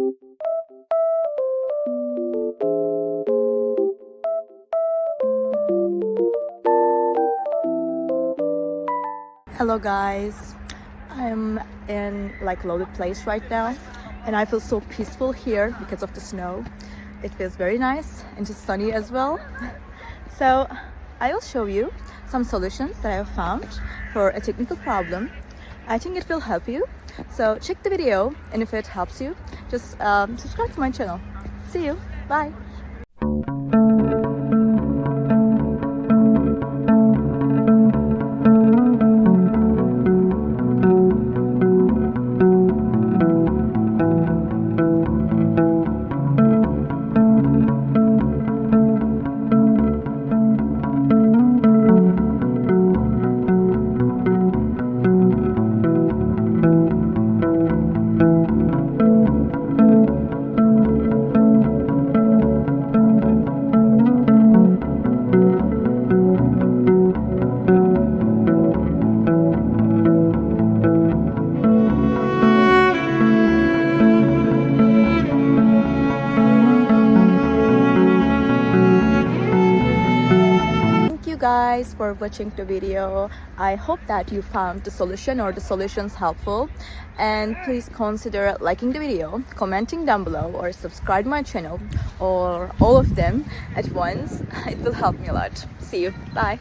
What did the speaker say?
Hello guys, I'm in like loaded place right now and I feel so peaceful here because of the snow. It feels very nice and just sunny as well. So I will show you some solutions that I have found for a technical problem. I think it will help you. So check the video, and if it helps you, just subscribe to my channel. See you. Bye. Guys for watching the video. I hope that you found the solution or the solutions helpful, and please consider liking the video, commenting down below, or subscribe my channel, or all of them at once. It will help me a lot. See you. Bye.